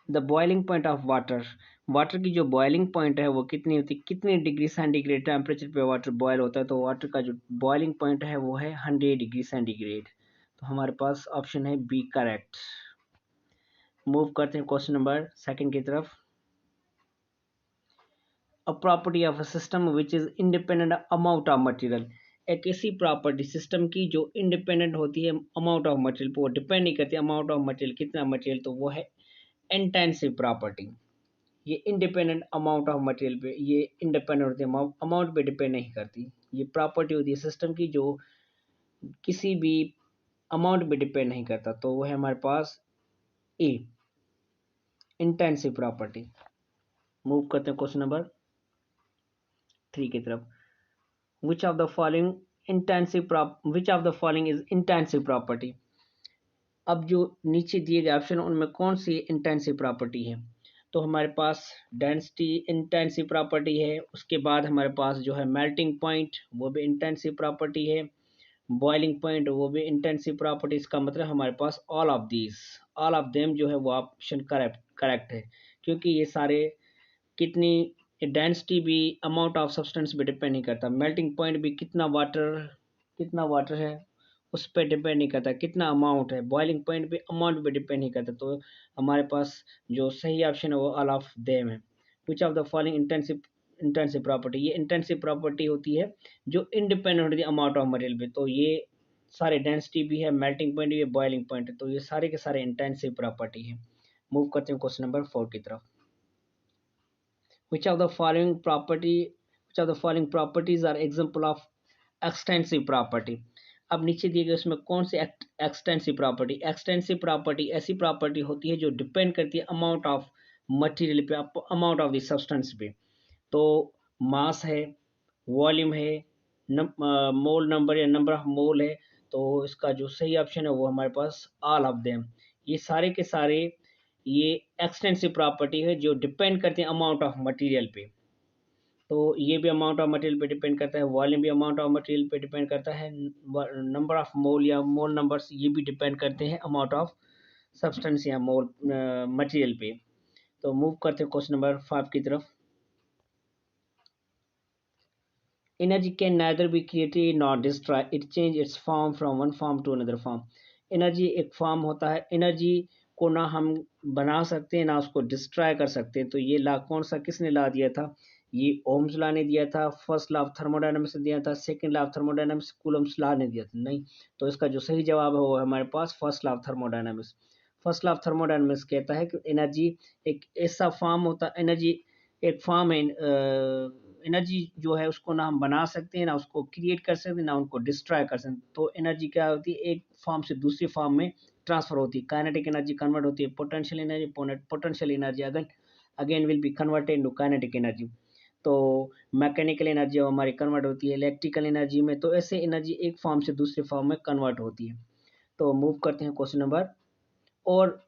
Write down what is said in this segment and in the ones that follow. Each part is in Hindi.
The boiling point of water, water की जो बॉइलिंग पॉइंट है वो कितनी होती है, कितनी डिग्री सेंटीग्रेड टेम्परेचर पे वाटर बॉयल होता है, तो वाटर का जो बॉइलिंग पॉइंट है वो है 100 डिग्री सेंटीग्रेड। तो हमारे पास ऑप्शन है बी करेक्ट। मूव करते हैं क्वेश्चन नंबर सेकंड की तरफ। A property of a system which is independent amount of material, एक ऐसी प्रॉपर्टी सिस्टम की जो इंडिपेंडेंट होती है अमाउंट ऑफ मटेरियल पर, वो डिपेंड नहीं करती अमाउंट ऑफ मटेरियल कितना मटेरियल, तो वो है इंटेंसिव प्रॉपर्टी। ये इंडिपेंडेंट अमाउंट ऑफ मटेरियल पे, ये इंडिपेंडेंट होती है अमाउंट पे डिपेंड नहीं करती। ये प्रॉपर्टी होती है सिस्टम की जो किसी भी अमाउंट पे डिपेंड नहीं करता, तो वो है हमारे पास ए इंटेंसिव प्रॉपर्टी। मूव करते हैं क्वेश्चन नंबर 3 की तरफ। Which of the following which of the following is intensive property. अब जो नीचे दिए गए ऑप्शन उनमें कौन सी इंटेंसिव प्रॉपर्टी है, तो हमारे पास डेंसिटी इंटेंसिव प्रॉपर्टी है, उसके बाद हमारे पास जो है मेल्टिंग पॉइंट वो भी इंटेंसिव प्रॉपर्टी है, बॉइलिंग पॉइंट वो भी इंटेंसिव प्रॉपर्टी। इसका मतलब हमारे पास ऑल ऑफ देम जो है वो ऑप्शन करेक्ट करेक्ट है, क्योंकि ये सारे कितनी डेंसिटी भी अमाउंट ऑफ सब्सटेंस पे डिपेंड नहीं करता, मेल्टिंग पॉइंट भी कितना वाटर है उस पर डिपेंड नहीं करता, कितना अमाउंट है, बॉइलिंग पॉइंट पे अमाउंट पे डिपेंड नहीं करता। तो हमारे पास जो सही ऑप्शन है वो ऑल ऑफ देम है। विच of the following intensive property, ये इंटेंसिव प्रॉपर्टी होती है जो इंडिपेंडेंट होती है अमाउंट ऑफ मटेरियल पे, तो ये सारे डेंसिटी भी है, मेल्टिंग पॉइंट भी है, बॉइलिंग पॉइंट है, तो ये सारे के सारे इंटेंसिव प्रॉपर्टी है। मूव करते हैं क्वेश्चन नंबर 4 की तरफ। which of the following property which of the following properties are example of extensive property। अब नीचे दिए गए उसमें कौन सी एक्सटेंसिव प्रॉपर्टी ऐसी प्रॉपर्टी होती है जो डिपेंड करती है अमाउंट ऑफ मटेरियल पे, अमाउंट ऑफ द सब्सटेंस पे। तो मास है, वॉल्यूम है, मोल नंबर या नंबर ऑफ मोल है, तो इसका जो सही ऑप्शन है वो हमारे पास ऑल ऑफ देम। ये सारे के सारे ये एक्सटेंसिव प्रॉपर्टी है जो डिपेंड करते हैं अमाउंट ऑफ मटेरियल पे। तो ये भी अमाउंट ऑफ मटेरियल पे डिपेंड करता है, वॉल्यूम भी अमाउंट ऑफ मटेरियल पे डिपेंड करता है, नंबर ऑफ मोल या मोल नंबर्स ये भी डिपेंड करते हैं अमाउंट ऑफ सब्सटेंस या मोल मटेरियल पे। तो मूव करते हैं क्वेश्चन नंबर 5 की तरफ। Energy can neither be created not destroy, it change its form from one form to another form. Energy एक फॉर्म होता है, एनर्जी को ना हम बना सकते हैं ना उसको डिस्ट्रॉय कर सकते हैं। तो ये लॉ कौन सा किसने ला दिया था, ये ओम्स लॉ ने दिया था, फर्स्ट लॉ ऑफ थर्मोडायनामिक्स ने दिया था, second law of thermodynamics Coulomb's law ने दिया था, नहीं। तो इसका जो सही जवाब है वो है हमारे पास first law of thermodynamics. First law of thermodynamics कहता है कि एनर्जी एक ऐसा फॉर्म होता, एनर्जी एक फॉर्म है, एनर्जी जो है उसको ना हम बना सकते हैं ना उसको क्रिएट कर सकते हैं ना उनको डिस्ट्रॉय कर सकते हैं। तो एनर्जी क्या होती है, एक फॉर्म से दूसरी फॉर्म में ट्रांसफर होती है, काइनेटिक एनर्जी कन्वर्ट होती है, potential energy again will be converted into kinetic energy. तो मैकेनिकल एनर्जी हमारी कन्वर्ट होती है इलेक्ट्रिकल एनर्जी में, तो ऐसे एनर्जी एक फॉर्म से दूसरे फॉर्म में कन्वर्ट होती है। तो मूव करते हैं क्वेश्चन नंबर, और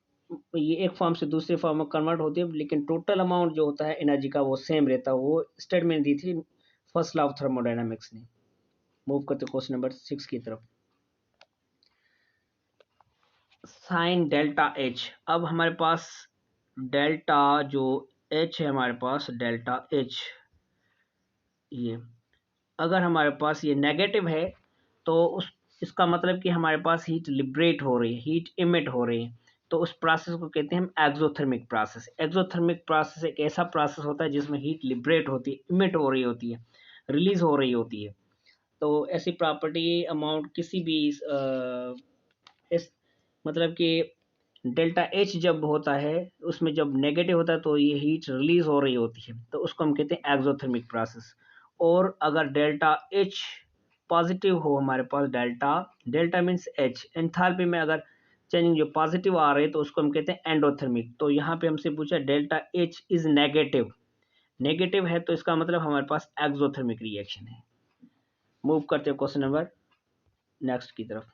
ये एक फॉर्म से दूसरे फॉर्म में कन्वर्ट होती है, लेकिन टोटल अमाउंट जो होता है एनर्जी का वो सेम रहता है, वो स्टेटमेंट दी थी फर्स्ट लॉ ऑफ थर्मोडायनामिक्स ने। मूव करते क्वेश्चन नंबर 6 की तरफ। साइन डेल्टा एच, अब हमारे पास डेल्टा जो एच है हमारे पास डेल्टा एच, ये अगर हमारे पास ये नेगेटिव है तो उस इसका मतलब कि हमारे पास हीट लिबरेट हो रही है, हीट इमिट हो रही है, तो उस प्रोसेस को कहते हैं हम एक्सोथर्मिक प्रोसेस। एक्सोथर्मिक प्रोसेस एक ऐसा प्रोसेस होता है जिसमें हीट लिबरेट होती है, इमिट हो रही होती है, रिलीज हो रही होती है। तो ऐसी प्रॉपर्टी अमाउंट किसी भी इस मतलब कि डेल्टा एच जब होता है उसमें जब नेगेटिव होता है तो ये हीट रिलीज हो रही होती है, तो उसको हम कहते हैं एक्सोथर्मिक प्रोसेस। और अगर डेल्टा एच पॉजिटिव हो हमारे पास, delta delta means H, enthalpy में अगर चेंजिंग जो पॉजिटिव आ रही है तो उसको हम कहते हैं एंडोथर्मिक। तो यहाँ पे हमसे पूछा delta H is negative, negative है तो इसका मतलब हमारे पास एक्सोथर्मिक रिएक्शन है। मूव करते हैं क्वेश्चन नंबर नेक्स्ट की तरफ।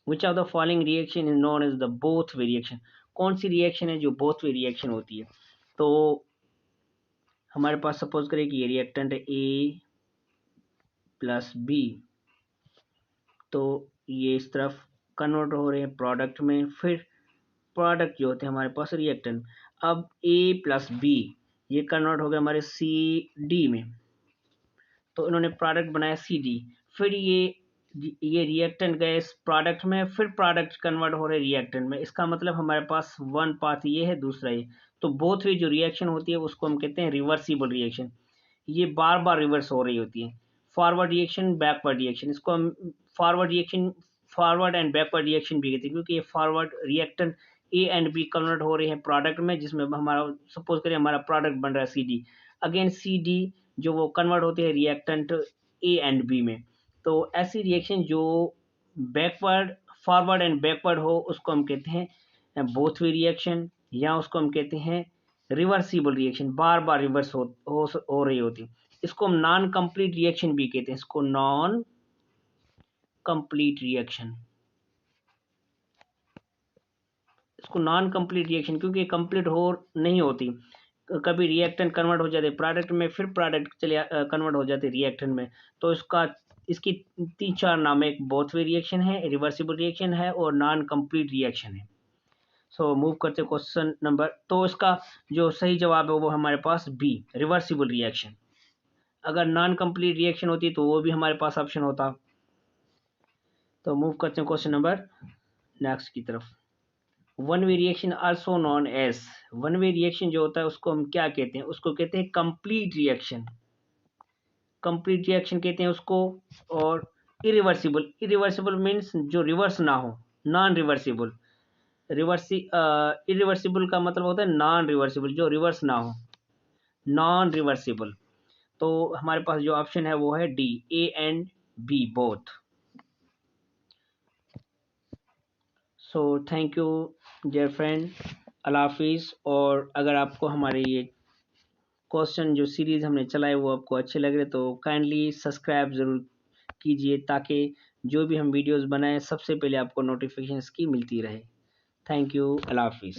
Which of the following reaction is known as the both way reaction, कौन सी रिएक्शन है जो बोथ वे रिएक्शन होती है। तो हमारे पास सपोज करें कि ये रिएक्टेंट है ए प्लस बी, तो ये इस तरफ कन्वर्ट हो रहे हैं प्रोडक्ट में, फिर प्रोडक्ट जो होते हैं हमारे पास रिएक्टेंट, अब ए प्लस बी ये कन्वर्ट हो गया हमारे सी डी में, तो इन्होंने प्रोडक्ट बनाया सी डी, फिर ये रिएक्टेंट गए इस प्रोडक्ट में, फिर प्रोडक्ट कन्वर्ट हो रहे रिएक्टेंट में। इसका मतलब हमारे पास वन पाथ ये है, दूसरा ये, तो बोथ वे जो रिएक्शन होती है उसको हम कहते हैं रिवर्सिबल रिएक्शन। ये बार बार रिवर्स हो रही होती है, फॉरवर्ड रिएक्शन, बैकवर्ड रिएक्शन। इसको हम forward reaction, forward and backward reaction भी कहते हैं, क्योंकि ये forward reactant A and B convert हो रहे हैं प्रोडक्ट में, जिसमें हमारा सपोज करें हमारा प्रोडक्ट बन रहा है C D, again C D जो वो कन्वर्ट होते हैं रिएक्टेंट ए एंड बी में। तो ऐसी रिएक्शन जो बैकवर्ड, फॉरवर्ड एंड बैकवर्ड हो उसको हम कहते हैं बोथ वे रिएक्शन, या उसको हम कहते हैं रिवर्सिबल रिएक्शन, बार बार रिवर्स हो रही होती। इसको हम नॉन कंप्लीट रिएक्शन भी कहते हैं, इसको नॉन कंप्लीट रिएक्शन, इसको नॉन कंप्लीट रिएक्शन क्योंकि कंप्लीट हो नहीं होती, कभी रिएक्टेंट कन्वर्ट हो जाते प्रोडक्ट में, फिर प्रोडक्ट चले कन्वर्ट हो जाते रिएक्टेंट में। तो इसकी 3-4 नाम है, एक बोथ वे रिएक्शन है, रिवर्सिबल रिएक्शन है और नॉन कंप्लीट रिएक्शन है। सो मूव करते क्वेश्चन नंबर, तो इसका जो सही जवाब है वो हमारे पास बी, रिवर्सिबल रिएक्शन। अगर नॉन कंप्लीट रिएक्शन होती तो वो भी हमारे पास ऑप्शन होता। तो मूव करते हैं क्वेश्चन नंबर नेक्स्ट की तरफ। One way reaction also known as, one way reaction जो होता है उसको हम क्या कहते हैं, उसको कहते हैं कंप्लीट रिएक्शन, कंप्लीट रिएक्शन कहते हैं उसको। और इरिवर्सिबल, इरिवर्सिबल मीन्स जो रिवर्स ना हो, नॉन रिवर्सिबल। इरिवर्सिबल का मतलब होता है नॉन रिवर्सिबल, जो रिवर्स ना हो, नॉन रिवर्सिबल। तो हमारे पास जो ऑप्शन है वो है D, A and B both. So thank you dear friend, अल्लाह हाफिज़। और अगर आपको हमारे ये क्वेश्चन जो सीरीज़ हमने चलाए वो आपको अच्छे लग रहे तो काइंडली सब्सक्राइब ज़रूर कीजिए, ताकि जो भी हम वीडियोस बनाएं सबसे पहले आपको नोटिफिकेशंस की मिलती रहे। थैंक यू, अल्लाह हाफिज़।